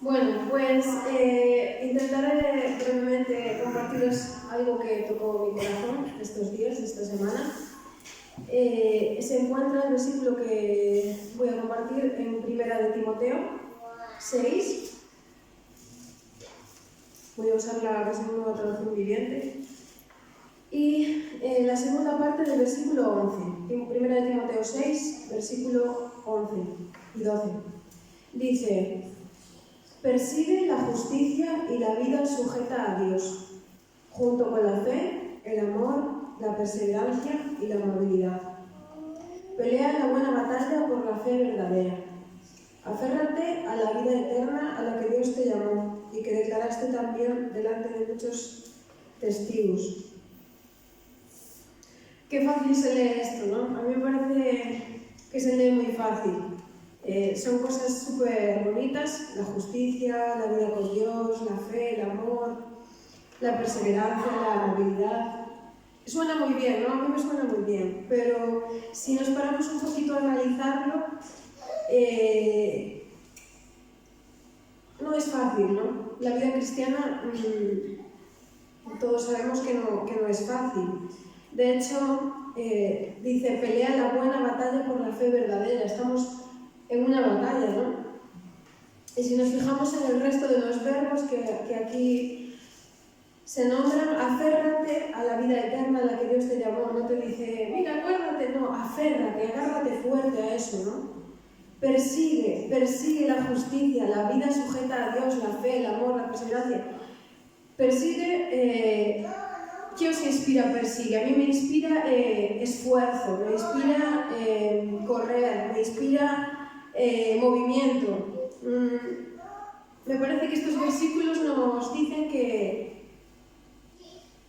Bueno, pues intentaré brevemente compartiros algo que tocó mi corazón estos días, esta semana. Se encuentra el versículo que voy a compartir en 1 de Timoteo 6. Voy a usar la versión Nueva Traducción Viviente. Y la segunda parte del versículo 11. 1 de Timoteo 6, versículo 11 y 12. Dice: persigue la justicia y la vida sujeta a Dios, junto con la fe, el amor, la perseverancia y la amabilidad. Pelea la buena batalla por la fe verdadera. Aférrate a la vida eterna a la que Dios te llamó y que declaraste también delante de muchos testigos. Qué fácil se lee esto, ¿no? A mí me parece que se lee muy fácil. Son cosas súper bonitas: la justicia, la vida con Dios, la fe, el amor, la perseverancia, la amabilidad. Suena muy bien, ¿no? A mí me suena muy bien, pero si nos paramos un poquito a analizarlo, no es fácil, ¿no? La vida cristiana, todos sabemos que no es fácil. De hecho, dice: pelea la buena batalla por la fe verdadera. Estamos en una batalla, ¿no? Y si nos fijamos en el resto de los verbos que aquí se nombran, aférrate a la vida eterna a la que Dios te llamó. No te dice, mira, acuérdate, no, aférrate, agárrate fuerte a eso, ¿no? Persigue la justicia, la vida sujeta a Dios, la fe, el amor, la perseverancia. Persigue. ¿Qué os inspira persigue? A mí me inspira esfuerzo, me inspira correr, me inspira movimiento. Me parece que estos versículos nos dicen que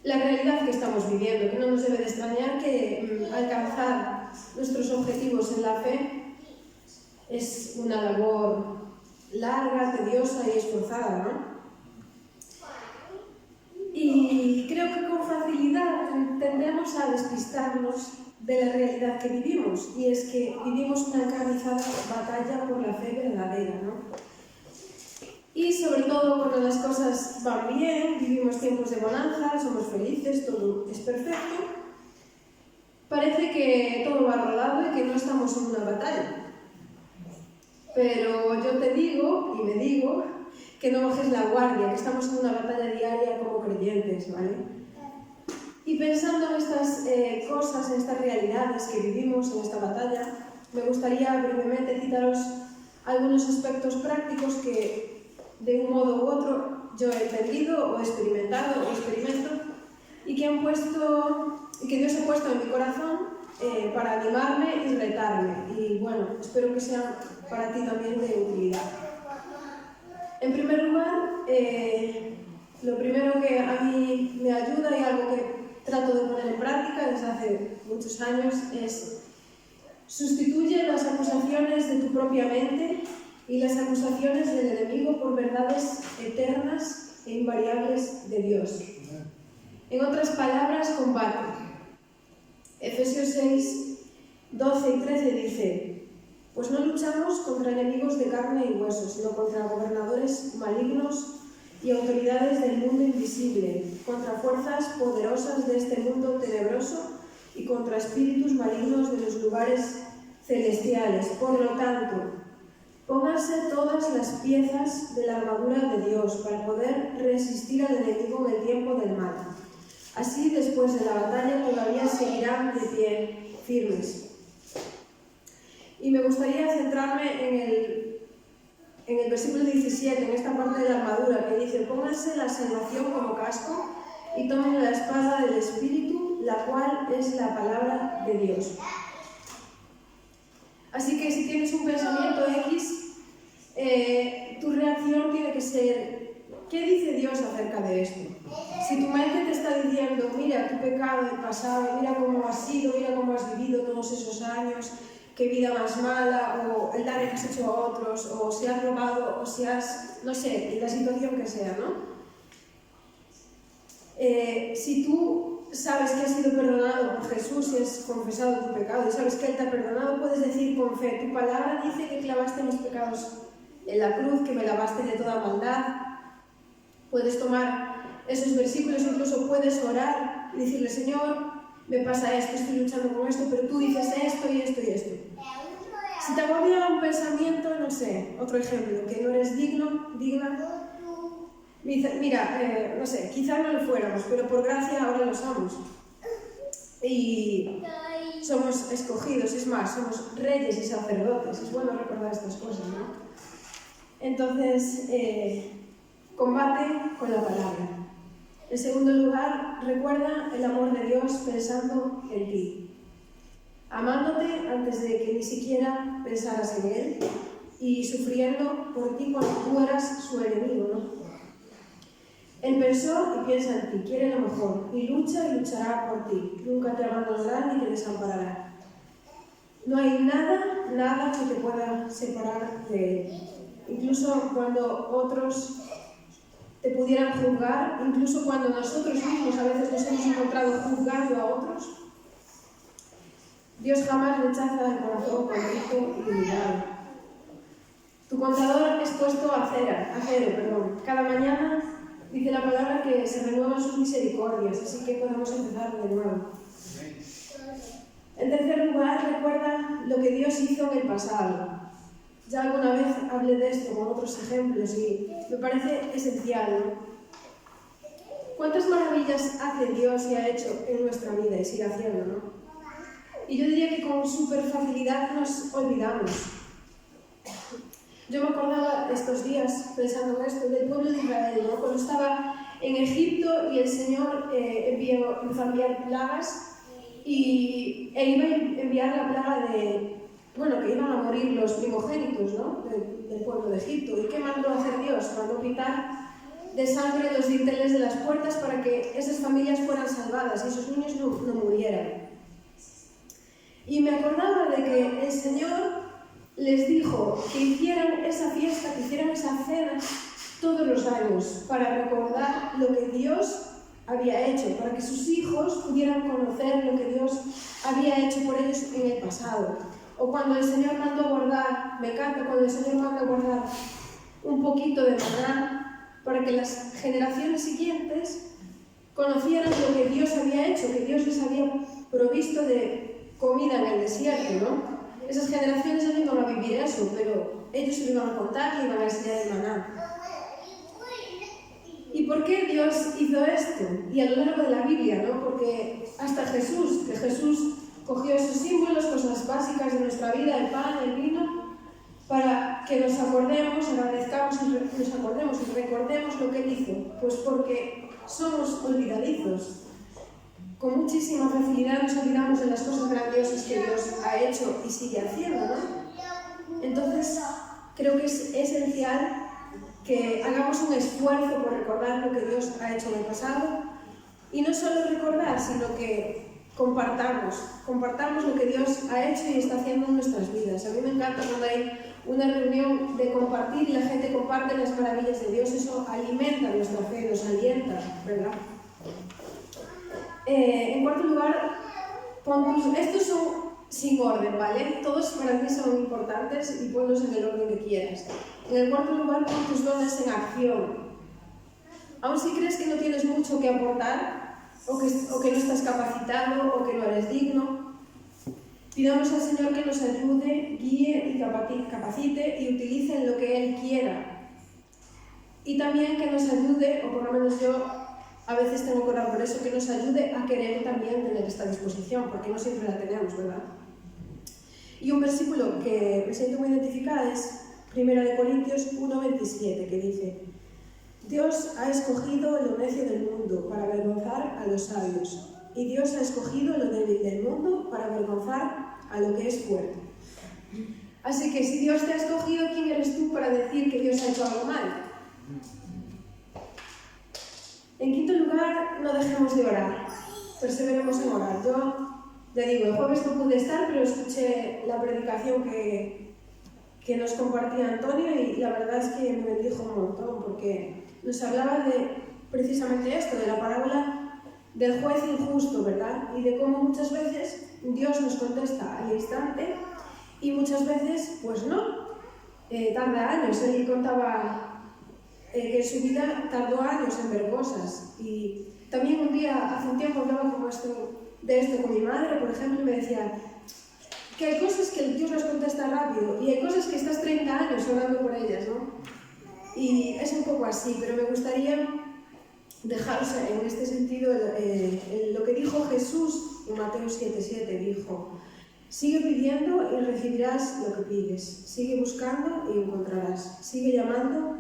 la realidad que estamos viviendo, que no nos debe de extrañar que alcanzar nuestros objetivos en la fe es una labor larga, tediosa y esforzada, ¿no? Y creo que con facilidad tendemos a despistarnos de la realidad que vivimos, y es que vivimos una encarnizada batalla por la fe verdadera, ¿no? Y sobre todo cuando las cosas van bien, vivimos tiempos de bonanza, somos felices, todo es perfecto, parece que todo va rodado y que no estamos en una batalla. Pero yo te digo, y me digo, que no bajes la guardia, que estamos en una batalla diaria como creyentes, ¿vale? Y pensando en estas cosas, en estas realidades que vivimos en esta batalla, me gustaría brevemente citaros algunos aspectos prácticos que, de un modo u otro, yo he entendido o experimentado o experimento, y que Dios ha puesto en mi corazón para animarme y retarme. Y bueno, espero que sean para ti también de utilidad. En primer lugar, lo primero que a mí me ayuda y algo que trato de poner en práctica desde hace muchos años es: sustituye las acusaciones de tu propia mente y las acusaciones del enemigo por verdades eternas e invariables de Dios. En otras palabras, combate. Efesios 6, 12 y 13 dice: pues no luchamos contra enemigos de carne y hueso, sino contra gobernadores malignos y autoridades del mundo invisible, contra fuerzas poderosas de este mundo tenebroso y contra espíritus malignos de los lugares celestiales. Por lo tanto, pónganse todas las piezas de la armadura de Dios para poder resistir al enemigo en el tiempo del mal. Así, después de la batalla, todavía seguirán de pie, firmes. Y me gustaría centrarme en el versículo 17, en esta parte de la armadura, que dice: pónganse la salvación como casco y tomen la espada del Espíritu, la cual es la palabra de Dios. Así que si tienes un pensamiento X, tu reacción tiene que ser: ¿qué dice Dios acerca de esto? Si tu mente te está diciendo: mira tu pecado del pasado, mira cómo has sido, mira cómo has vivido todos esos años, qué vida más mala, o el daño que has hecho a otros, o si has robado, o si has, no sé, la situación que sea, ¿no? Si tú sabes que has sido perdonado por Jesús y has confesado tu pecado y sabes que Él te ha perdonado, puedes decir con fe: tu palabra dice que clavaste mis pecados en la cruz, que me lavaste de toda maldad. Puedes tomar esos versículos, incluso puedes orar y decirle, Señor, me pasa esto, estoy luchando con esto, pero tú dices esto y esto y esto. Si te agobia un pensamiento, no sé, otro ejemplo, que no eres digna, mira, no sé, quizá no lo fuéramos, pero por gracia ahora lo somos. Y somos escogidos, es más, somos reyes y sacerdotes. Es bueno recordar estas cosas, ¿no? Entonces, combate con la palabra. En segundo lugar, recuerda el amor de Dios pensando en ti, amándote antes de que ni siquiera pensaras en Él y sufriendo por ti cuando tú eras su enemigo, ¿no? Él pensó y piensa en ti, quiere lo mejor y lucha y luchará por ti. Nunca te abandonará ni te desamparará. No hay nada que te pueda separar de Él. Incluso cuando otros te pudieran juzgar, incluso cuando nosotros mismos a veces nos hemos encontrado juzgando a otros, Dios jamás rechaza el corazón contrito y humillado. Tu contador es puesto a cero. Cada mañana dice la palabra que se renuevan sus misericordias, así que podemos empezar de nuevo. En tercer lugar, recuerda lo que Dios hizo en el pasado. Ya alguna vez hablé de esto con otros ejemplos y me parece esencial, ¿no? ¿Cuántas maravillas hace Dios y ha hecho en nuestra vida y sigue haciendo, ¿no? Y yo diría que con súper facilidad nos olvidamos. Yo me acordaba estos días, pensando en esto, del pueblo de Israel, ¿no? Cuando estaba en Egipto y el Señor empezó a enviar plagas e iba a enviar la plaga que iban a morir los primogénitos, ¿no? del pueblo de Egipto. ¿Y qué mandó hacer Dios? Mandó pintar de sangre los dinteles de las puertas para que esas familias fueran salvadas y esos niños no murieran. Y me acordaba de que el Señor les dijo que hicieran esa fiesta, que hicieran esa cena todos los años para recordar lo que Dios había hecho, para que sus hijos pudieran conocer lo que Dios había hecho por ellos en el pasado. O cuando el Señor mandó guardar, me encanta cuando el Señor manda guardar un poquito de maná para que las generaciones siguientes conocieran lo que Dios había hecho, que Dios les había provisto de comida en el desierto, ¿no? Esas generaciones no iban a vivir eso, pero ellos se lo iban a contar y iban a enseñar el maná. ¿Y por qué Dios hizo esto? Y a lo largo de la Biblia, ¿no? Porque hasta Jesús cogió esos símbolos, cosas básicas de nuestra vida, el pan, el vino, para que nos acordemos, agradezcamos y nos acordemos y recordemos lo que Él hizo. Pues porque somos olvidadizos. Con muchísima facilidad nos olvidamos de las cosas grandiosas que Dios ha hecho y sigue haciendo, ¿no? Entonces, creo que es esencial que hagamos un esfuerzo por recordar lo que Dios ha hecho en el pasado y no solo recordar, sino que compartamos lo que Dios ha hecho y está haciendo en nuestras vidas. A mí me encanta cuando hay una reunión de compartir y la gente comparte las maravillas de Dios, eso alimenta nuestra fe, nos alienta, ¿verdad? En cuarto lugar, estos son sin orden, ¿vale? Todos para ti son importantes y ponlos en el orden que quieras. En el cuarto lugar, pon tus dones en acción. Aun si crees que no tienes mucho que aportar, o que no estás capacitado, o que no eres digno, pidamos al Señor que nos ayude, guíe y capacite y utilice en lo que Él quiera. Y también que nos ayude, o por lo menos yo a veces tengo que orar por eso, que nos ayude a querer también tener esta disposición, porque no siempre la tenemos, ¿verdad? Y un versículo que me siento muy identificada es 1 Corintios 1:27, que dice: Dios ha escogido lo necio del mundo para avergonzar a los sabios, y Dios ha escogido lo débil del mundo para avergonzar a lo que es fuerte. Así que si Dios te ha escogido, ¿quién eres tú para decir que Dios ha hecho algo mal? En quinto lugar, no dejemos de orar. Perseveremos en orar. Yo, ya digo, el jueves no pude estar, pero escuché la predicación que nos compartía Antonio y la verdad es que me bendijo un montón, porque nos hablaba de precisamente esto, de la parábola del juez injusto, ¿verdad? Y de cómo muchas veces Dios nos contesta al instante y muchas veces, pues no. tarda años. Él contaba que en su vida tardó años en ver cosas. Y también un día, hace un tiempo, hablaba de esto con mi madre, por ejemplo, y me decía que hay cosas que Dios nos contesta rápido y hay cosas que estás 30 años orando por ellas, ¿no? Y es un poco así, pero me gustaría dejaros en este sentido lo que dijo Jesús en Mateo 7:7, dijo: sigue pidiendo y recibirás lo que pides, sigue buscando y encontrarás, sigue llamando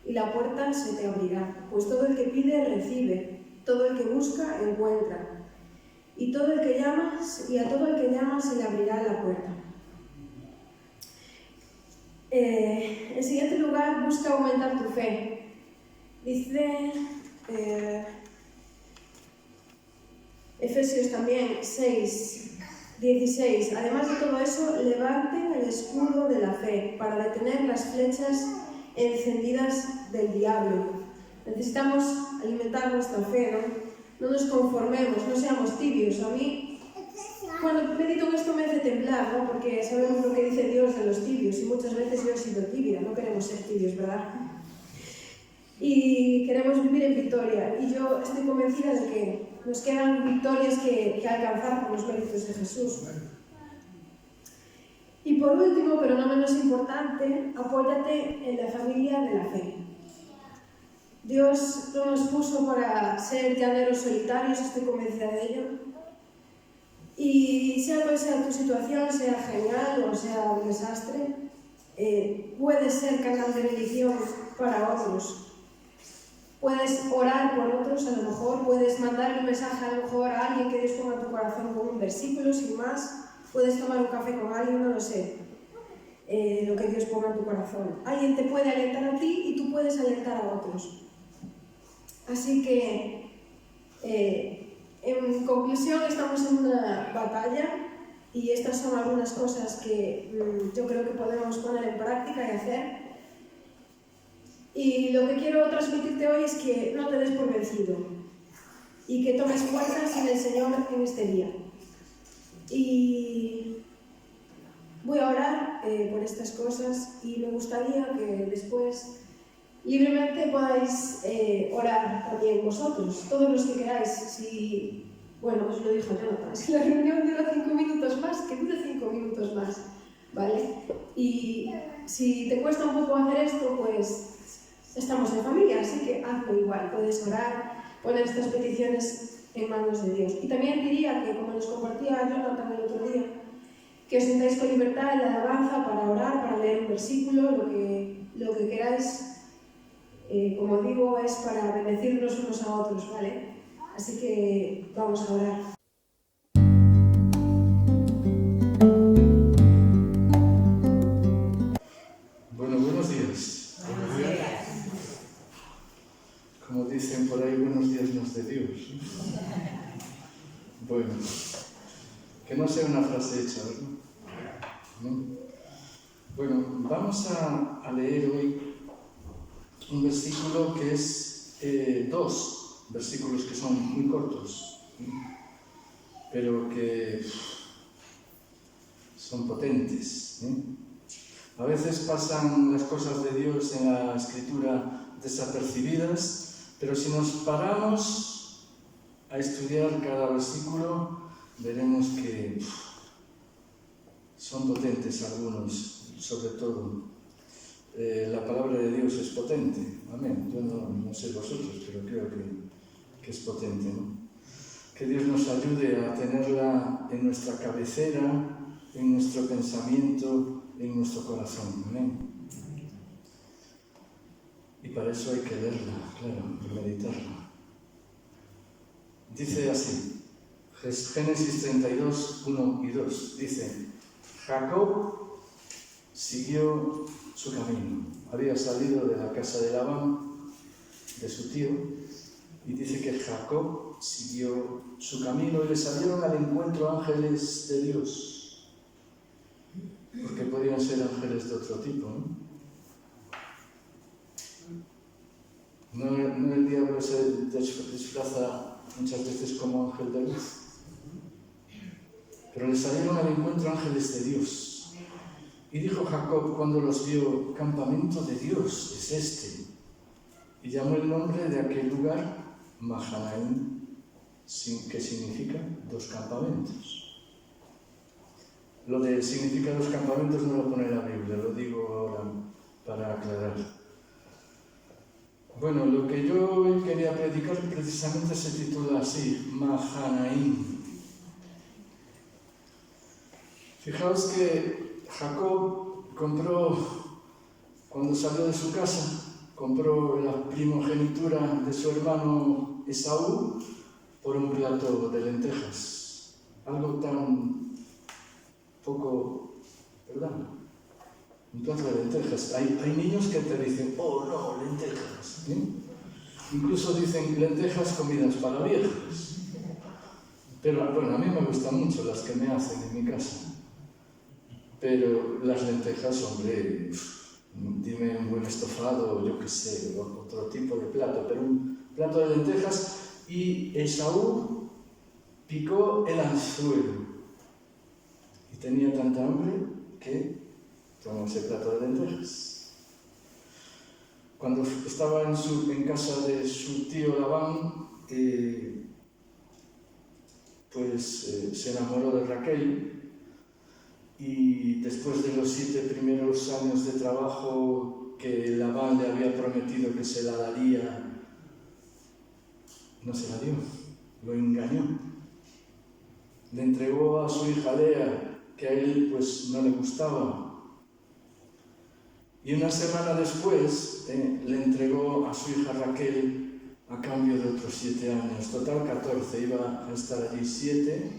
y la puerta se te abrirá, pues todo el que pide recibe, todo el que busca encuentra, y a todo el que llama se le abrirá la puerta. En siguiente lugar, busca aumentar tu fe. Dice Efesios también 6:16. Además de todo eso, levanten el escudo de la fe para detener las flechas encendidas del diablo. Necesitamos alimentar nuestra fe, ¿no? No nos conformemos, no seamos tibios. A mí, cuando medito en esto me hace temblar, ¿no? Porque sabemos lo que dice Dios de los tibios y muchas veces yo he sido tibia, no queremos ser tibios, ¿verdad? Y queremos vivir en victoria. Y yo estoy convencida de que nos quedan victorias que alcanzar por los méritos de Jesús. Y por último, pero no menos importante, apóyate en la familia de la fe. Dios no nos puso para ser llaneros solitarios, estoy convencida de ello. Y sea cual sea tu situación, sea genial o sea un desastre, puedes ser canal de bendición para otros. Puedes orar por otros, a lo mejor, puedes mandar un mensaje a lo mejor a alguien que Dios ponga en tu corazón con un versículo, sin más. Puedes tomar un café con alguien, no lo sé, lo que Dios ponga en tu corazón. Alguien te puede alentar a ti y tú puedes alentar a otros. Así que, en conclusión, estamos en una batalla y estas son algunas cosas que yo creo que podemos poner en práctica y hacer. Y lo que quiero transmitirte hoy es que no te des por vencido y que tomes fuerzas en el Señor en este día. Y voy a orar por estas cosas y me gustaría que después libremente podáis orar también vosotros, todos los que queráis. Si, bueno, os lo dijo Jonathan, si la reunión dura 5 minutos más, que dure 5 minutos más, ¿vale? Y si te cuesta un poco hacer esto, pues estamos en familia, así que hazlo igual, puedes orar, poner estas peticiones en manos de Dios. Y también diría que, como nos compartía Jonathan el otro día, que os sintáis con libertad en la alabanza para orar, para leer un versículo, lo que queráis. Como digo, es para bendecirnos unos a otros, ¿vale? Así que vamos a orar. Bueno, buenos días. Buenos días. Como dicen por ahí, buenos días nos de Dios. Bueno, que no sea una frase hecha, ¿verdad? ¿No? Bueno, vamos a leer hoy un versículo que es 2 versículos que son muy cortos, pero que son potentes. A veces pasan las cosas de Dios en la Escritura desapercibidas, pero si nos paramos a estudiar cada versículo, veremos que son potentes algunos, sobre todo. La palabra de Dios es potente, amén. Yo no sé vosotros, pero creo que es potente, ¿no? Que Dios nos ayude a tenerla en nuestra cabecera, en nuestro pensamiento, en nuestro corazón, amén. Y para eso hay que leerla, claro, y meditarla. Dice así, Génesis 32, 1 y 2, dice: Jacob siguió su camino. Había salido de la casa de Labán, de su tío, y dice que Jacob siguió su camino y le salieron al encuentro ángeles de Dios, porque podían ser ángeles de otro tipo, ¿no? No el diablo se disfraza muchas veces como ángel de luz, pero le salieron al encuentro ángeles de Dios. Y dijo Jacob cuando los vio: campamento de Dios es este. Y llamó el nombre de aquel lugar Mahanaim, que significa 2 campamentos. Lo de significa 2 campamentos no lo pone la Biblia, lo digo ahora para aclarar. Bueno, lo que yo hoy quería predicar precisamente se titula así: Mahanaim. Fijaos que Jacob compró, cuando salió de su casa, compró la primogenitura de su hermano Esaú por un plato de lentejas. Algo tan poco, ¿verdad? Un plato de lentejas. Hay niños que te dicen: oh no, lentejas. ¿Eh? Incluso dicen lentejas comidas para viejos. Pero bueno, a mí me gustan mucho las que me hacen en mi casa. Pero las lentejas, hombre, dime un buen estofado, yo qué sé, otro tipo de plato, pero un plato de lentejas. Y Esaú picó el anzuelo y tenía tanta hambre que tomó ese plato de lentejas. Cuando estaba en casa de su tío Labán, se enamoró de Raquel. Y después de los 7 primeros años de trabajo que Labán le había prometido que se la daría, no se la dio, lo engañó. Le entregó a su hija Lea, que a él pues no le gustaba. Y una semana después le entregó a su hija Raquel a cambio de otros 7 años. Total 14, iba a estar allí 7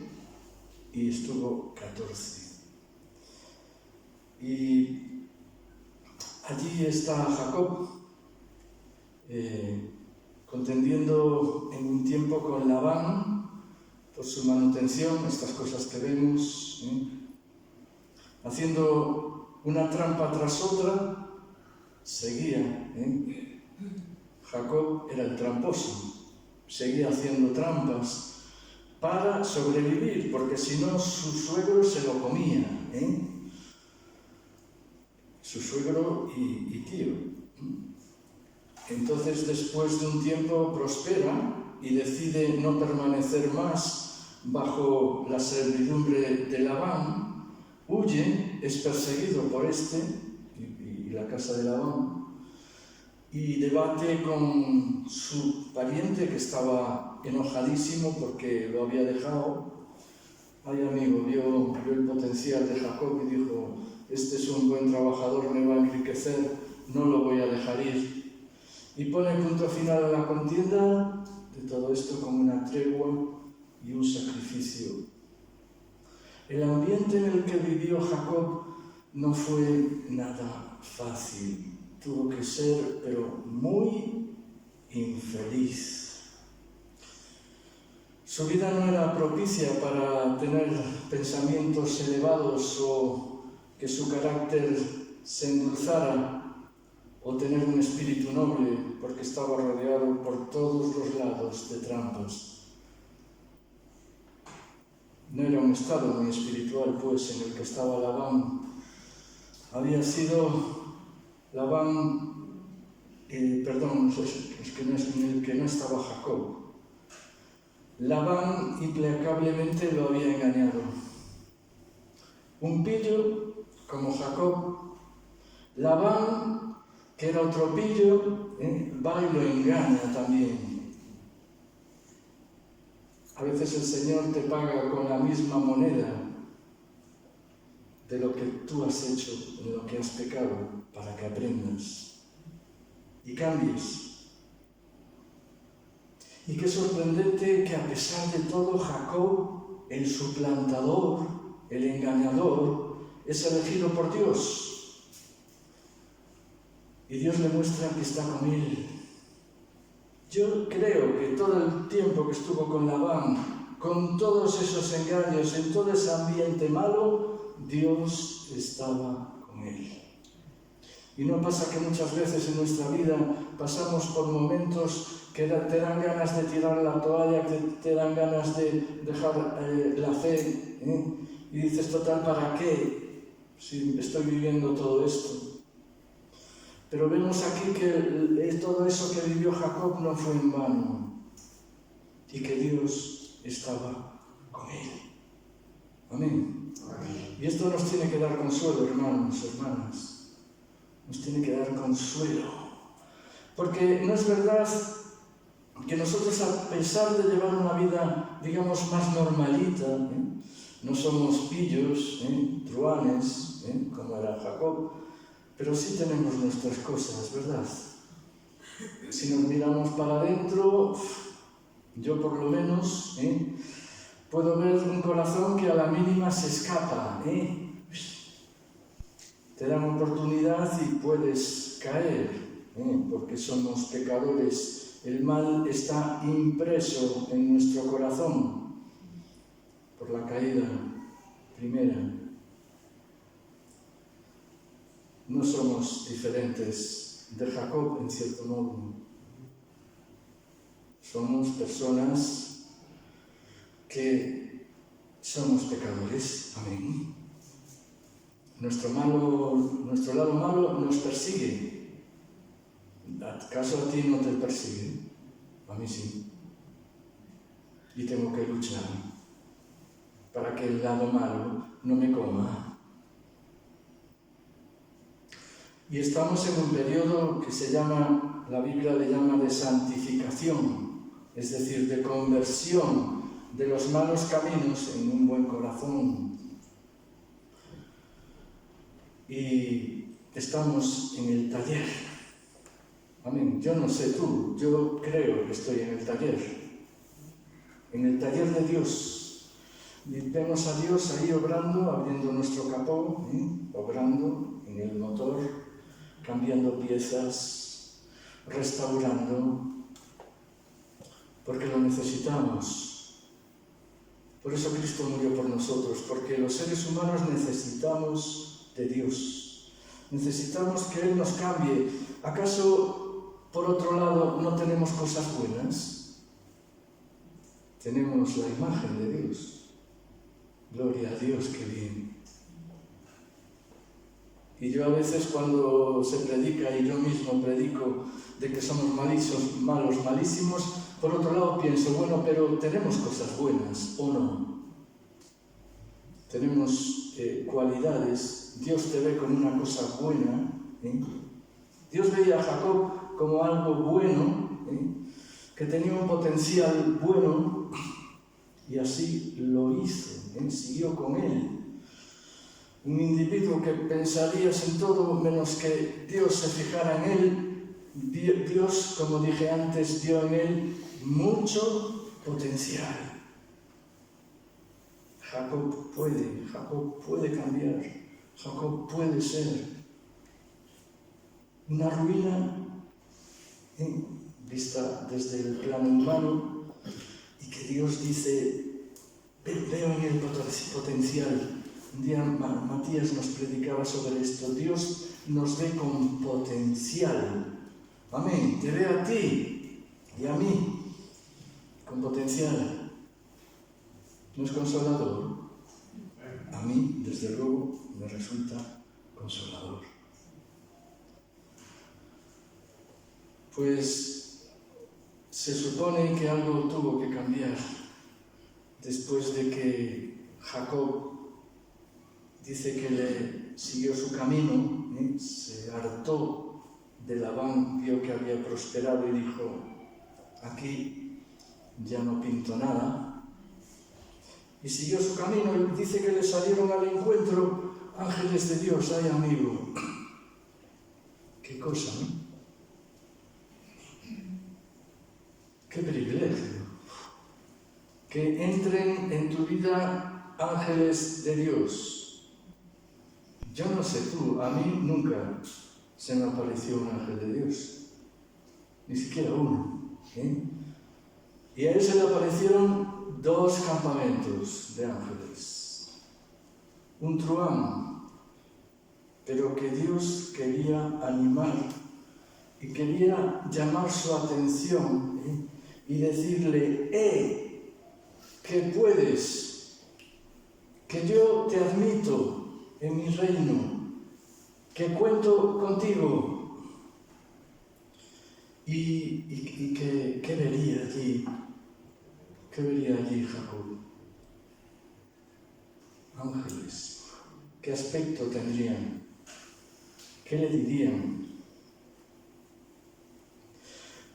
y estuvo 14. Y allí está Jacob contendiendo en un tiempo con Labán por su manutención, estas cosas que vemos, haciendo una trampa tras otra, seguía. Jacob era el tramposo, seguía haciendo trampas para sobrevivir, porque si no su suegro se lo comía. Su suegro y tío. Entonces, después de un tiempo, prospera y decide no permanecer más bajo la servidumbre de Labán, huye, es perseguido por y la casa de Labán, y debate con su pariente, que estaba enojadísimo porque lo había dejado. Ay, amigo, vio el potencial de Jacob y dijo: este es un buen trabajador, me va a enriquecer, no lo voy a dejar ir. Y pone punto final a la contienda de todo esto con una tregua y un sacrificio. El ambiente en el que vivió Jacob no fue nada fácil. Tuvo que ser, pero muy infeliz. Su vida no era propicia para tener pensamientos elevados o que su carácter se endulzara o tener un espíritu noble, porque estaba rodeado por todos los lados de trampas. No era un estado muy espiritual, pues, en el que estaba Labán. Había sido Labán, en el que no estaba Jacob. Labán implacablemente lo había engañado. Un pillo como Jacob. Labán, que era otro pillo, va y lo engaña también. A veces el Señor te paga con la misma moneda de lo que tú has hecho, de lo que has pecado, para que aprendas y cambies. Y qué sorprendente que a pesar de todo, Jacob, el suplantador, el engañador, es elegido por Dios. Y Dios le muestra que está con él. Yo creo que todo el tiempo que estuvo con Labán, con todos esos engaños, en todo ese ambiente malo, Dios estaba con él. Y no pasa que muchas veces en nuestra vida pasamos por momentos que te dan ganas de tirar la toalla, que te dan ganas de dejar la fe, y dices: total, ¿para qué? sí, estoy viviendo todo esto. Pero vemos aquí que todo eso que vivió Jacob no fue en vano y que Dios estaba con él. Amén. Amén. Y esto nos tiene que dar consuelo, hermanos, hermanas. Nos tiene que dar consuelo. Porque no es verdad que nosotros, a pesar de llevar una vida, digamos, más normalita, no somos pillos, truanes, como era Jacob, pero sí tenemos nuestras cosas, ¿verdad? Si nos miramos para adentro, yo por lo menos puedo ver un corazón que a la mínima se escapa. Te dan oportunidad y puedes caer, porque somos pecadores. El mal está impreso en nuestro corazón por la caída primera. No somos diferentes de Jacob, en cierto modo. Somos personas que somos pecadores. Amén. Nuestro lado malo nos persigue. ¿Acaso a ti no te persigue? A mí sí. Y tengo que luchar para que el lado malo no me coma. Y estamos en un periodo que la Biblia le llama de santificación, es decir, de conversión de los malos caminos en un buen corazón. Y estamos en el taller. Amén. Yo no sé tú, yo creo que estoy en el taller de Dios. Y vemos a Dios ahí obrando, abriendo nuestro capó, obrando en el motor, cambiando piezas, restaurando, porque lo necesitamos. Por eso Cristo murió por nosotros, porque los seres humanos necesitamos de Dios. Necesitamos que Él nos cambie. ¿Acaso, por otro lado, no tenemos cosas buenas? Tenemos la imagen de Dios. Gloria a Dios, qué bien. Y yo a veces cuando se predica, y yo mismo predico, de que somos malos, malísimos, por otro lado pienso, bueno, pero tenemos cosas buenas, ¿o no? Tenemos cualidades, Dios te ve como una cosa buena. Dios veía a Jacob como algo bueno, que tenía un potencial bueno, y así lo hizo, siguió con él. Un individuo que pensarías en todo menos que Dios se fijara en él. Dios, como dije antes, dio en él mucho potencial. Jacob puede cambiar, Jacob puede ser una ruina vista desde el plano humano, y que Dios dice, veo en él potencial. Un día Matías nos predicaba sobre esto. Dios nos ve con potencial. Amén. Te ve a ti y a mí con potencial. ¿No es consolador? A mí, desde luego, me resulta consolador. Pues se supone que algo tuvo que cambiar después de que Jacob dice que le siguió su camino, se hartó de Labán, vio que había prosperado y dijo, aquí ya no pinto nada. Y siguió su camino y dice que le salieron al encuentro ángeles de Dios. Ay, amigo, qué cosa, ¿no? Qué privilegio. Que entren en tu vida ángeles de Dios. Yo no sé tú, a mí nunca se me apareció un ángel de Dios, ni siquiera uno. Y a él se le aparecieron 2 campamentos de ángeles, un truán, pero que Dios quería animar y quería llamar su atención y decirle, que puedes, que yo te admito, en mi reino, que cuento contigo. ¿Y qué vería allí? ¿Qué vería allí Jacob? Ángeles. ¿Qué aspecto tendrían? ¿Qué le dirían?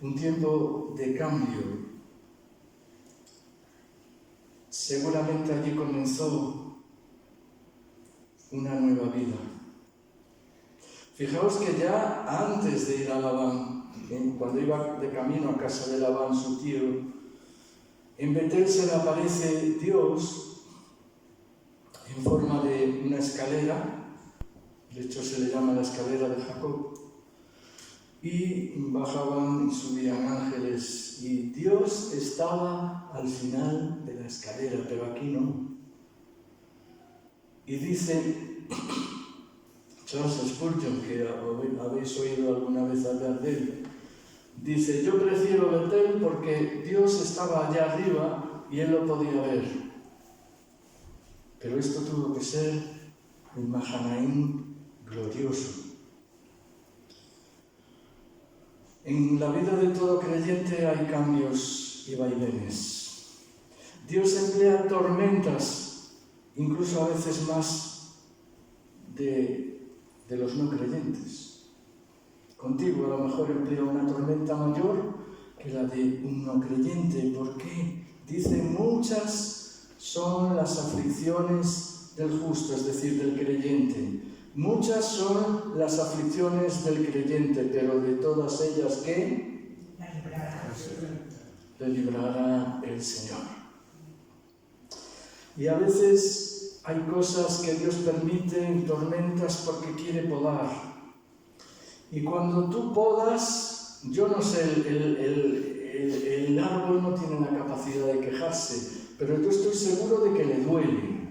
Un tiempo de cambio. Seguramente allí comenzó una nueva vida. Fijaos que ya antes de ir a Labán, cuando iba de camino a casa de Labán, su tío, en Betel se le aparece Dios en forma de una escalera, de hecho se le llama la escalera de Jacob, y bajaban y subían ángeles, y Dios estaba al final de la escalera, pero aquí no. Y dice Charles Spurgeon, que habéis oído alguna vez hablar de él, dice: yo prefiero Betel porque Dios estaba allá arriba y él lo podía ver. Pero esto tuvo que ser un Mahanaim glorioso. En la vida de todo creyente hay cambios y vaivenes. Dios emplea tormentas, incluso a veces más de los no creyentes. Contigo a lo mejor emplea una tormenta mayor que la de un no creyente. ¿Por qué? Dice: muchas son las aflicciones del justo, es decir, del creyente. Muchas son las aflicciones del creyente, pero de todas ellas, ¿qué? Le librará el Señor. Y a veces hay cosas que Dios permite en tormentas porque quiere podar. Y cuando tú podas, yo no sé, el árbol no tiene la capacidad de quejarse, pero yo estoy seguro de que le duele,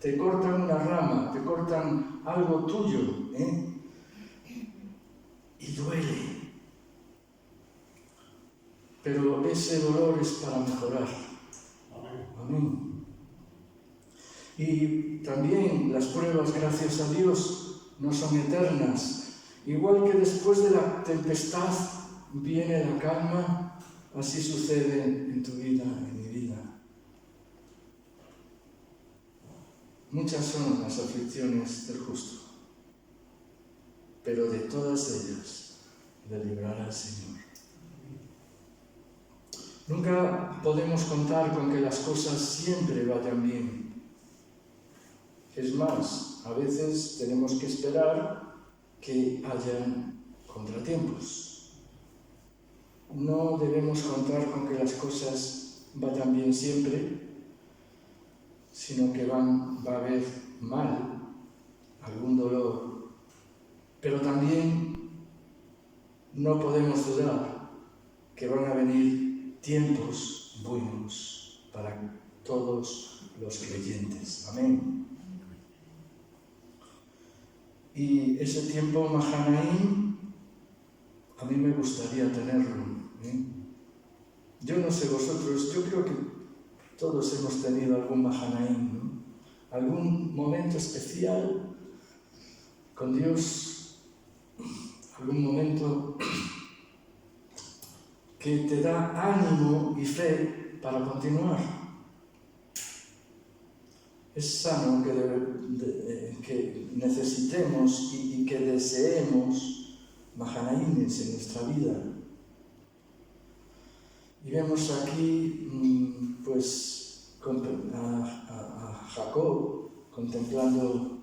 Te cortan una rama, te cortan algo tuyo, y duele. Pero ese dolor es para mejorar. Amén. Y también las pruebas, gracias a Dios, no son eternas. Igual que después de la tempestad viene la calma, así sucede en tu vida, en mi vida. Muchas son las aflicciones del justo, pero de todas ellas le librará el Señor. Nunca podemos contar con que las cosas siempre vayan bien. Es más, a veces tenemos que esperar que hayan contratiempos. No debemos contar con que las cosas vayan bien siempre, sino que va a haber mal, algún dolor. Pero también no podemos dudar que van a venir tiempos buenos para todos los creyentes. Amén. Y ese tiempo Mahanaim, a mí me gustaría tenerlo. Yo no sé vosotros, yo creo que todos hemos tenido algún Mahanaim, ¿no? Algún momento especial con Dios, algún momento que te da ánimo y fe para continuar. Es sano que necesitemos y que deseemos Mahanaimes en nuestra vida. Y vemos aquí a Jacob contemplando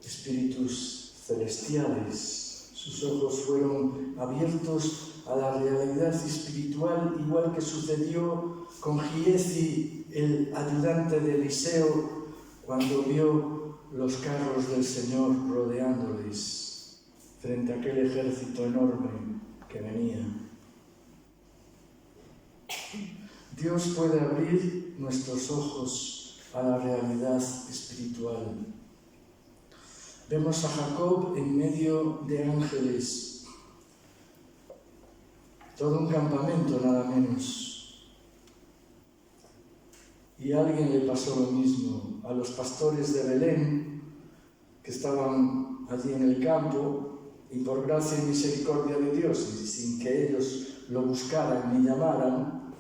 espíritus celestiales. Sus ojos fueron abiertos a la realidad espiritual, igual que sucedió con Giezi, el ayudante de Eliseo, cuando vio los carros del Señor rodeándoles frente a aquel ejército enorme que venía. Dios puede abrir nuestros ojos a la realidad espiritual. Vemos a Jacob en medio de ángeles, todo un campamento nada menos. y a alguien le pasó lo mismo. A los pastores de Belén, que estaban allí en el campo, y por gracia y misericordia de Dios, y sin que ellos lo buscaran ni llamaran,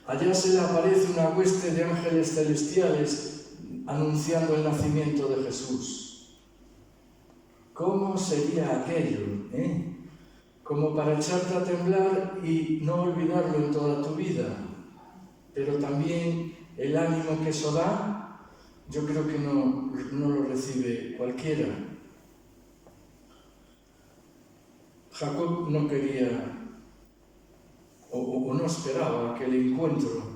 allá se le aparece una hueste de ángeles celestiales anunciando el nacimiento de Jesús. ¿Cómo sería aquello, como para echarte a temblar y no olvidarlo en toda tu vida? Pero también el ánimo que eso da, yo creo que no lo recibe cualquiera. Jacob no quería o no esperaba aquel encuentro.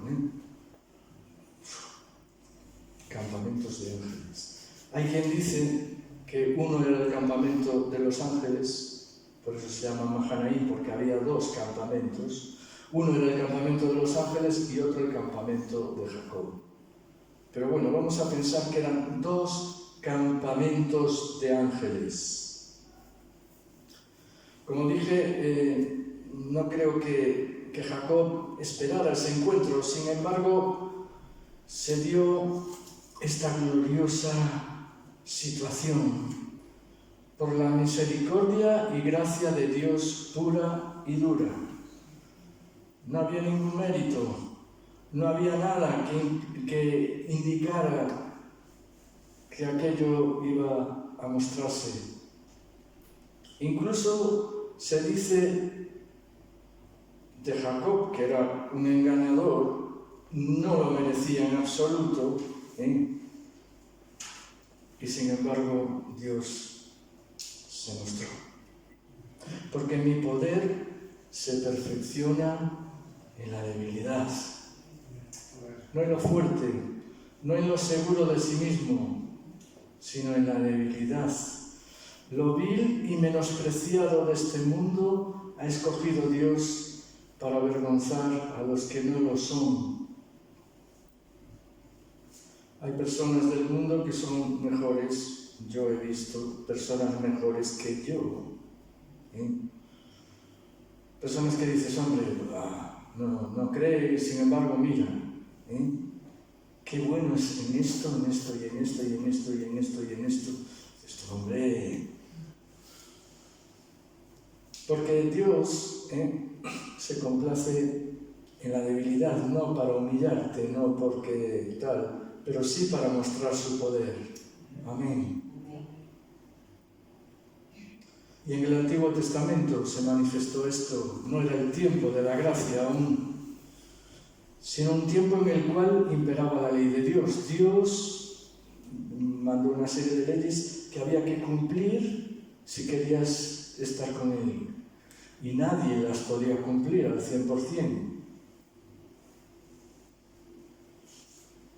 Campamentos de ángeles. Hay quien dice que uno era el campamento de los ángeles, por eso se llama Mahanaim, porque había dos campamentos. Uno era el campamento de los ángeles y otro el campamento de Jacob. Pero bueno, vamos a pensar que eran dos campamentos de ángeles. Como dije, no creo que Jacob esperara ese encuentro. Sin embargo, se dio esta gloriosa situación por la misericordia y gracia de Dios pura y dura. No había ningún mérito, no había nada que indicara que aquello iba a mostrarse. Incluso se dice de Jacob, que era un engañador, no lo merecía en absoluto, y sin embargo Dios se mostró. Porque mi poder se perfecciona en la debilidad, no en lo fuerte, no en lo seguro de sí mismo, sino en la debilidad. Lo vil y menospreciado de este mundo ha escogido Dios para avergonzar a los que no lo son. Hay personas del mundo que son mejores, yo he visto personas mejores que yo. Personas que dices, hombre, no crees, sin embargo, mira, qué bueno es en esto, y en esto, y en esto, y en esto, y en esto. Esto, hombre. Porque Dios se complace en la debilidad, no para humillarte, no porque tal, pero sí para mostrar su poder. Amén. Y en el Antiguo Testamento se manifestó esto. No era el tiempo de la gracia aún, sino un tiempo en el cual imperaba la ley de Dios. Dios mandó una serie de leyes que había que cumplir si querías estar con Él. Y nadie las podía cumplir al 100%.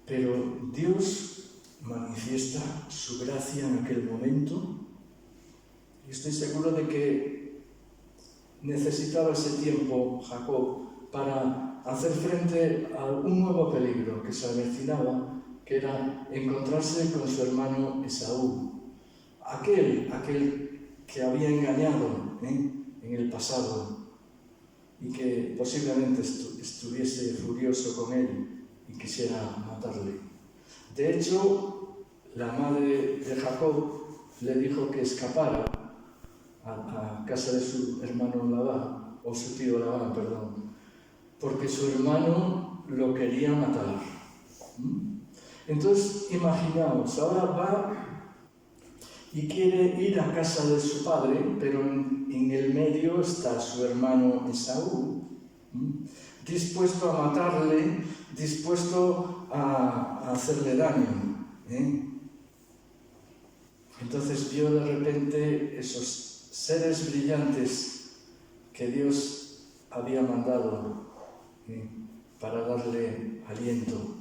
Pero Dios manifiesta su gracia en aquel momento. Y estoy seguro de que necesitaba ese tiempo Jacob para hacer frente a un nuevo peligro que se avecinaba, que era encontrarse con su hermano Esaú. Aquel que había engañado en el pasado y que posiblemente estuviese furioso con él y quisiera matarle. De hecho, la madre de Jacob le dijo que escapara a casa de su hermano Labán, o su tío Labán, perdón, porque su hermano lo quería matar. Entonces, imaginaos, ahora va y quiere ir a casa de su padre, pero en el medio está su hermano Esaú, dispuesto a matarle, dispuesto a hacerle daño. Entonces vio de repente esos seres brillantes que Dios había mandado para darle aliento.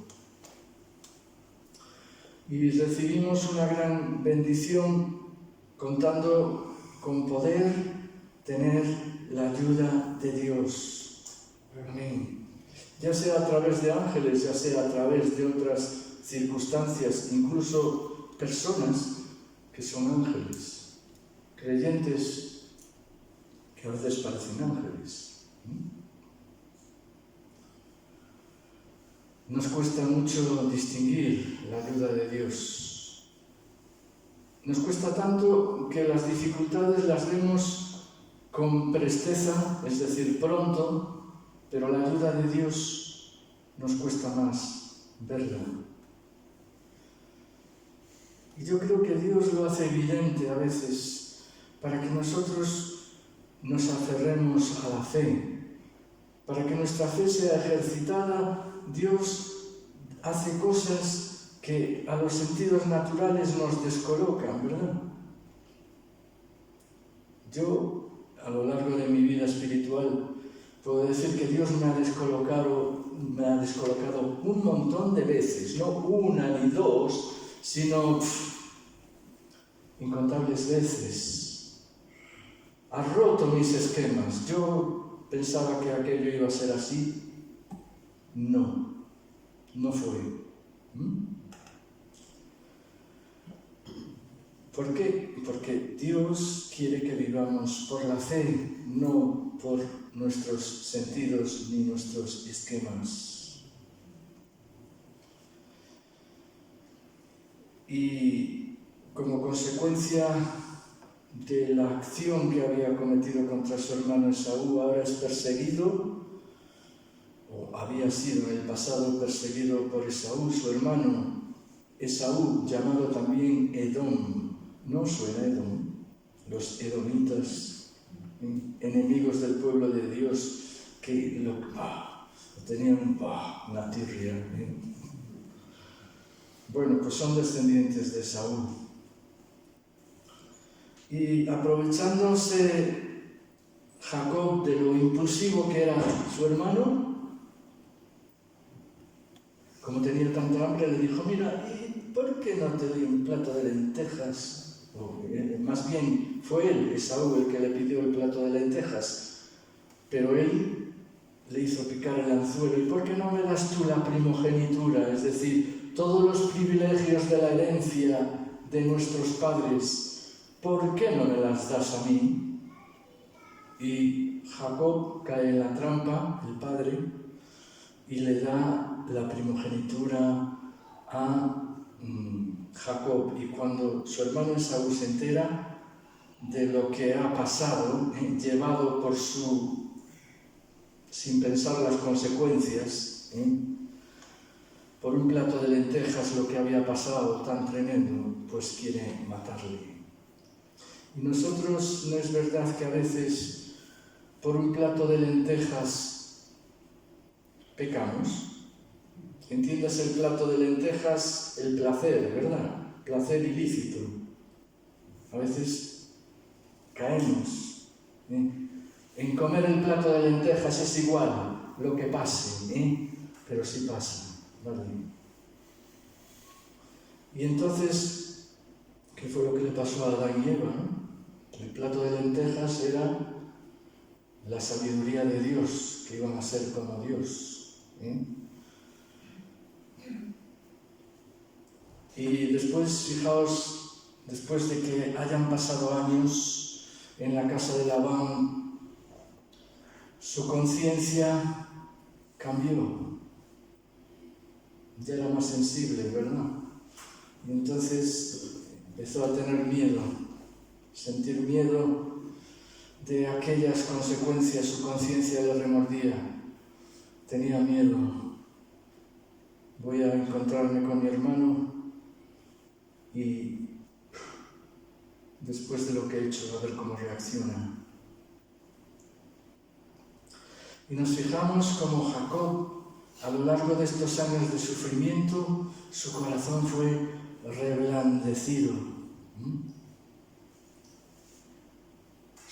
Y recibimos una gran bendición contando con poder tener la ayuda de Dios. Amén. Ya sea a través de ángeles, ya sea a través de otras circunstancias, incluso personas que son ángeles, creyentes que a veces parecen ángeles. nos cuesta mucho distinguir la ayuda de Dios. Nos cuesta tanto que las dificultades las vemos con presteza, es decir, pronto, pero la ayuda de Dios nos cuesta más verla. Y yo creo que Dios lo hace evidente a veces para que nosotros nos aferremos a la fe. Para que nuestra fe sea ejercitada, Dios hace cosas que a los sentidos naturales nos descolocan, ¿verdad? Yo, a lo largo de mi vida espiritual, puedo decir que Dios me ha descolocado un montón de veces, no una ni dos, sino incontables veces. Ha roto mis esquemas. Yo pensaba que aquello iba a ser así. No fue. ¿Por qué? Porque Dios quiere que vivamos por la fe, no por nuestros sentidos ni nuestros esquemas. Y como consecuencia de la acción que había cometido contra su hermano Esaú, ahora es perseguido, o había sido en el pasado perseguido por Esaú, su hermano Esaú, llamado también Edom. ¿No suena Edom? Los edomitas, enemigos del pueblo de Dios, que lo tenían una tirria. Bueno, pues son descendientes de Esaú. Y aprovechándose Jacob de lo impulsivo que era su hermano, como tenía tanta hambre, le dijo: mira, ¿y por qué no te doy un plato de lentejas? Más bien, fue él, Esaú, el que le pidió el plato de lentejas, pero él le hizo picar el anzuelo. ¿Y por qué no me das tú la primogenitura? Es decir, todos los privilegios de la herencia de nuestros padres, ¿por qué no me las das a mí? Y Jacob cae en la trampa, el padre, y le da la primogenitura a Jacob. Y cuando su hermano Esaú se entera de lo que ha pasado, llevado por sin pensar las consecuencias, por un plato de lentejas, lo que había pasado tan tremendo, pues quiere matarle. Y nosotros, ¿no es verdad que a veces por un plato de lentejas pecamos? Entiendas el plato de lentejas, el placer, ¿verdad? Placer ilícito. A veces caemos. En comer el plato de lentejas es igual lo que pase, pero sí pasa, ¿vale? Y entonces, ¿qué fue lo que le pasó a Adán y Eva, no? El plato de lentejas era la sabiduría de Dios, que iban a ser como Dios. Y después, fijaos, después de que hayan pasado años en la casa de Labán, su conciencia cambió. Ya era más sensible, ¿verdad? Y entonces empezó a tener miedo, sentir miedo de aquellas consecuencias. Su conciencia le remordía. Tenía miedo. Voy a encontrarme con mi hermano y después de lo que he hecho, a ver cómo reacciona. Y nos fijamos como Jacob, a lo largo de estos años de sufrimiento, su corazón fue reblandecido.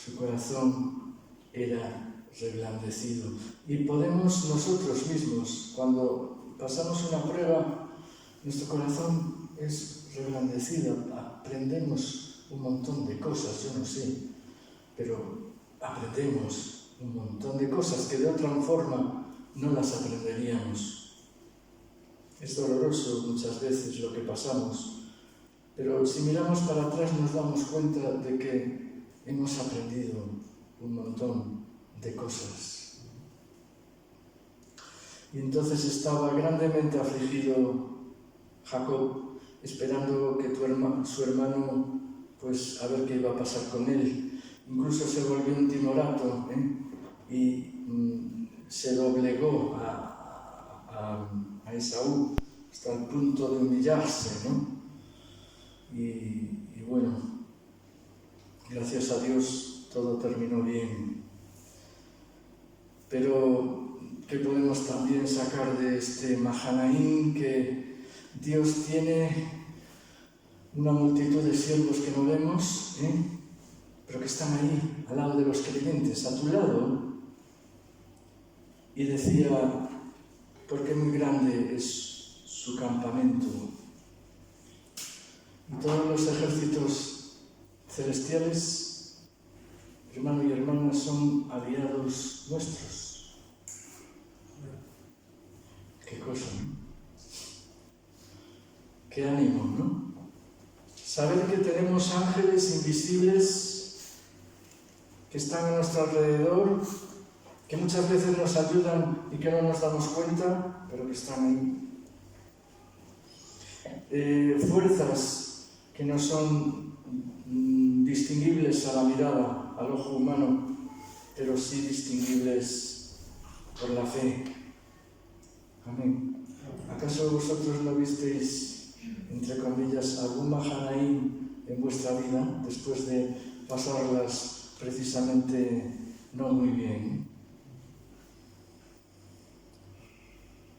Su corazón era reblandecido. Y podemos nosotros mismos, cuando pasamos una prueba, nuestro corazón es reblandecido. Aprendemos un montón de cosas, yo no sé, pero aprendemos un montón de cosas que de otra forma no las aprenderíamos. Es doloroso muchas veces lo que pasamos, pero si miramos para atrás nos damos cuenta de que hemos aprendido un montón de cosas. Y entonces estaba grandemente afligido Jacob, esperando que su hermano, pues a ver qué iba a pasar con él. Incluso se volvió un timorato, y se doblegó a Esaú hasta el punto de humillarse, ¿no? Y bueno, gracias a Dios todo terminó bien. Pero ¿qué podemos también sacar de este Mahanaim? Que Dios tiene una multitud de siervos que no vemos, pero que están ahí, al lado de los creyentes, a tu lado. Y decía, porque muy grande es su campamento. Y todos los ejércitos celestiales, hermano y hermana, son aliados nuestros. Qué cosa, ¿no? Qué ánimo, ¿no? Saber que tenemos ángeles invisibles que están a nuestro alrededor, que muchas veces nos ayudan y que no nos damos cuenta, pero que están ahí. Fuerzas que no son distinguibles a la mirada, al ojo humano, pero sí distinguibles por la fe. Amén. ¿Acaso vosotros no visteis, entre comillas, algún Mahanaim en vuestra vida después de pasarlas precisamente no muy bien?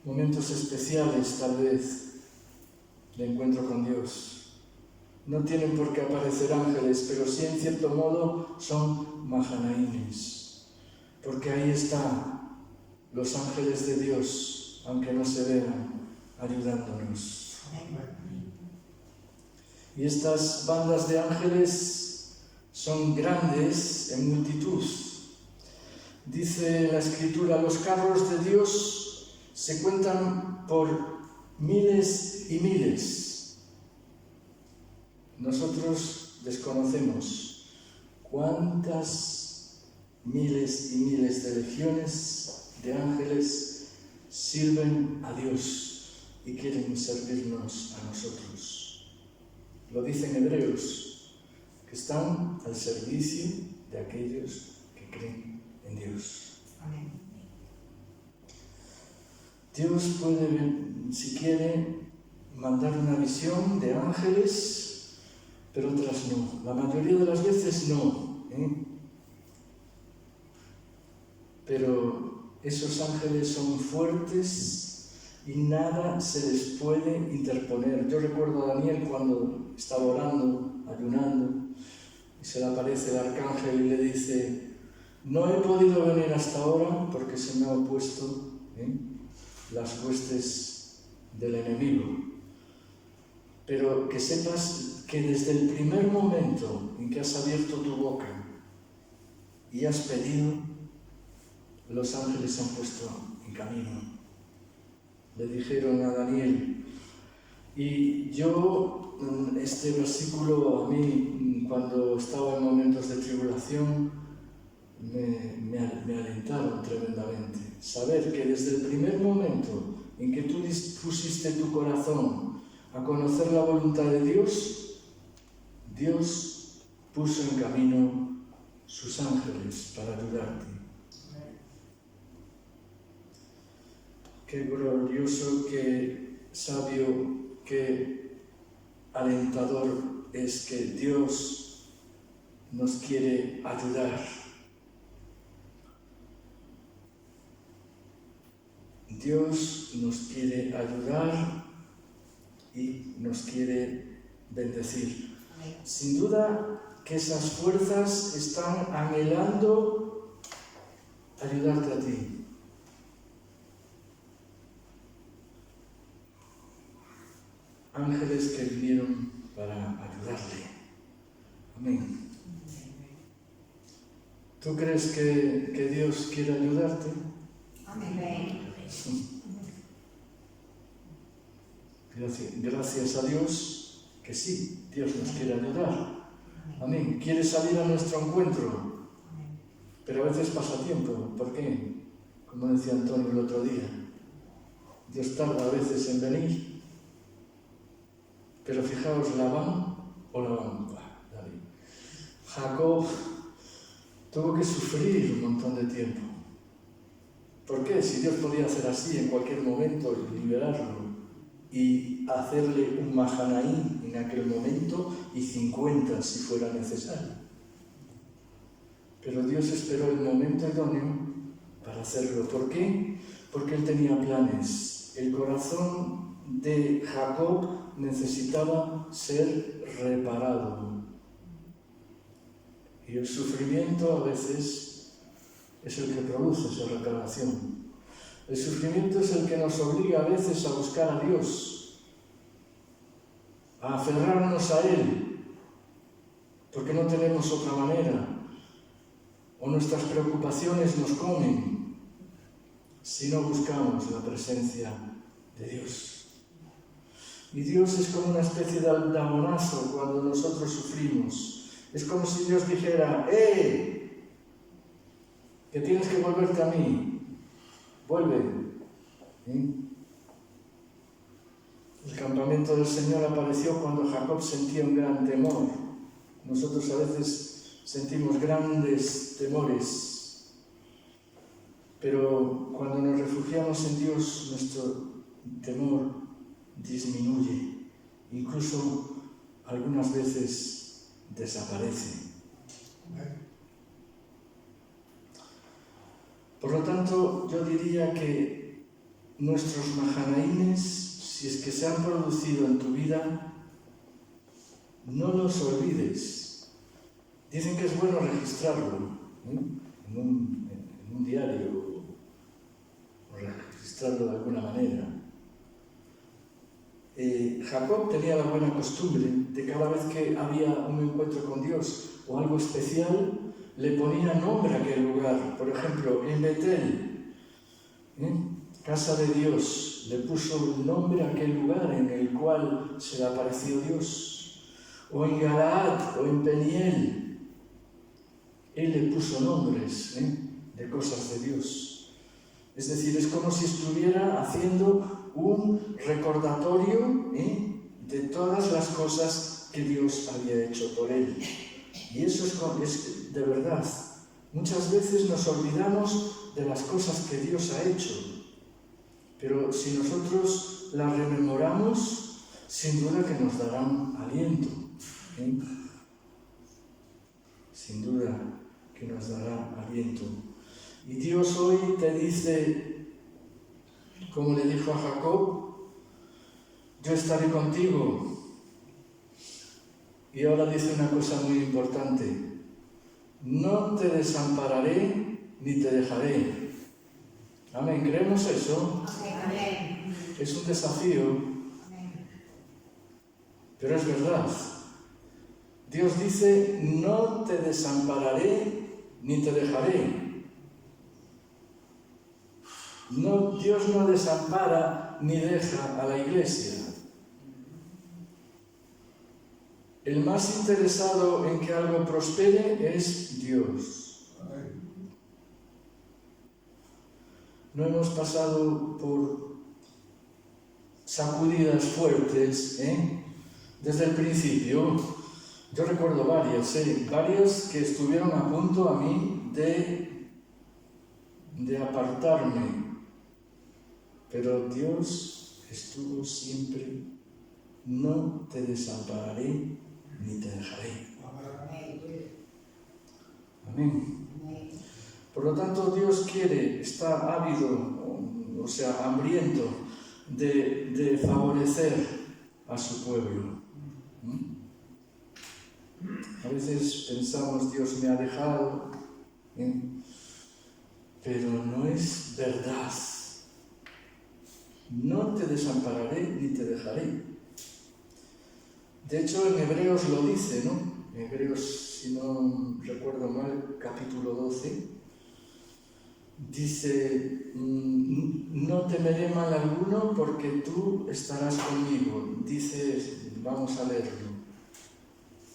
Momentos especiales, tal vez, de encuentro con Dios. No tienen por qué aparecer ángeles, pero sí, en cierto modo, son Mahanaimes. Porque ahí están los ángeles de Dios, aunque no se vean, ayudándonos. Y estas bandas de ángeles son grandes en multitud. Dice la Escritura, los carros de Dios se cuentan por miles y miles. Nosotros desconocemos cuántas miles y miles de legiones de ángeles sirven a Dios y quieren servirnos a nosotros. Lo dicen Hebreos, que están al servicio de aquellos que creen en Dios. Amén. Dios puede, si quiere, mandar una visión de ángeles, pero otras no. La mayoría de las veces no. Pero esos ángeles son fuertes y nada se les puede interponer. Yo recuerdo a Daniel cuando estaba orando, ayunando, y se le aparece el arcángel y le dice, no he podido venir hasta ahora porque se me han opuesto las huestes del enemigo. Pero que sepas que desde el primer momento en que has abierto tu boca y has pedido, los ángeles se han puesto en camino. Le dijeron a Daniel. Y yo, este versículo a mí, cuando estaba en momentos de tribulación, me alentaron tremendamente. Saber que desde el primer momento en que tú dispusiste tu corazón a conocer la voluntad de Dios, Dios puso en camino sus ángeles para ayudarte. Qué glorioso, qué sabio, qué alentador es que Dios nos quiere ayudar. Dios nos quiere ayudar y nos quiere bendecir. Sin duda que esas fuerzas están anhelando ayudarte a ti. Ángeles que vinieron para ayudarle. Amén. ¿Tú crees que Dios quiere ayudarte? Amén. Gracias a Dios que sí, Dios nos quiere ayudar. Amén. Quiere salir a nuestro encuentro, pero a veces pasa tiempo. ¿Por qué? Como decía Antonio el otro día, Dios tarda a veces en venir, pero fijaos, Labán, David. Jacob tuvo que sufrir un montón de tiempo. ¿Por qué? Si Dios podía hacer así en cualquier momento y liberarlo y hacerle un Mahanaim en aquel momento y 50 si fuera necesario. Pero Dios esperó el momento idóneo para hacerlo. ¿Por qué? Porque Él tenía planes. El corazón de Jacob necesitaba ser reparado. Y el sufrimiento a veces es el que produce esa reparación. El sufrimiento es el que nos obliga a veces a buscar a Dios, a aferrarnos a Él, porque no tenemos otra manera, o nuestras preocupaciones nos comen si no buscamos la presencia de Dios. Y Dios es como una especie de aldabonazo cuando nosotros sufrimos. Es como si Dios dijera: que tienes que volverte a mí. Vuelve. El campamento del Señor apareció cuando Jacob sentía un gran temor. Nosotros a veces sentimos grandes temores, pero cuando nos refugiamos en Dios, nuestro temor disminuye. Incluso algunas veces desaparece. Por lo tanto, yo diría que nuestros Mahanaímes, si es que se han producido en tu vida, no los olvides. Dicen que es bueno registrarlo en un diario, o registrarlo de alguna manera. Jacob tenía la buena costumbre de cada vez que había un encuentro con Dios o algo especial, le ponía nombre a aquel lugar. Por ejemplo, en Betel, casa de Dios, le puso un nombre a aquel lugar en el cual se le apareció Dios. O en Galaad, o en Peniel, él le puso nombres de cosas de Dios. Es decir, es como si estuviera haciendo un recordatorio de todas las cosas que Dios había hecho por él. Y eso es de verdad. Muchas veces nos olvidamos de las cosas que Dios ha hecho, pero si nosotros las rememoramos, sin duda que nos darán aliento. Sin duda que nos dará aliento. Y Dios hoy te dice, como le dijo a Jacob: yo estaré contigo. Y ahora dice una cosa muy importante: no te desampararé ni te dejaré. Amén. ¿Creemos eso? Amén. Es un desafío, pero es verdad. Dios dice: no te desampararé ni te dejaré. No, Dios no desampara ni deja a la iglesia. El más interesado en que algo prospere es Dios. No hemos pasado por sacudidas fuertes, desde el principio. Yo recuerdo varias que estuvieron a punto a mí de apartarme. Pero Dios estuvo siempre: no te desampararé ni te dejaré. Amén. Por lo tanto, Dios está ávido, o sea, hambriento de favorecer a su pueblo. A veces pensamos: Dios me ha dejado, pero no es verdad. No te desampararé ni te dejaré. De hecho, en Hebreos lo dice, ¿no? En Hebreos, si no recuerdo mal, capítulo 12, dice: no temeré mal alguno porque tú estarás conmigo. Dice, vamos a leerlo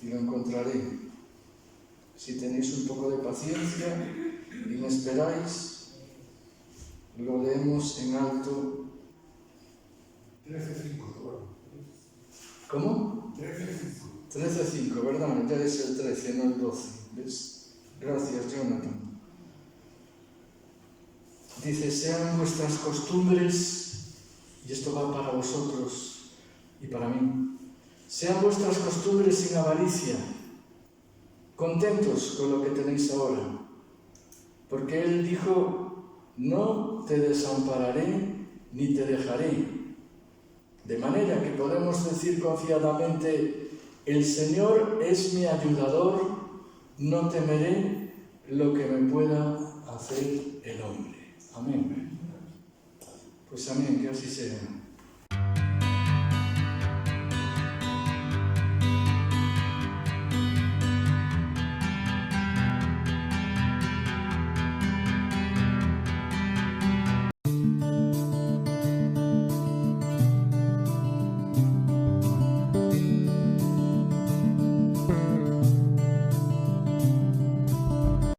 y lo encontraré. Si tenéis un poco de paciencia y me esperáis, lo leemos en alto ¿Cómo? 13:5, ¿verdad? Ya es el 13, no el 12. ¿Ves? Gracias, Jonathan. Dice, sean vuestras costumbres, y esto va para vosotros y para mí, sean vuestras costumbres sin avaricia, contentos con lo que tenéis ahora, porque Él dijo, no te desampararé ni te dejaré. De manera que podemos decir confiadamente, el Señor es mi ayudador, no temeré lo que me pueda hacer el hombre. Amén. Pues amén, que así sea.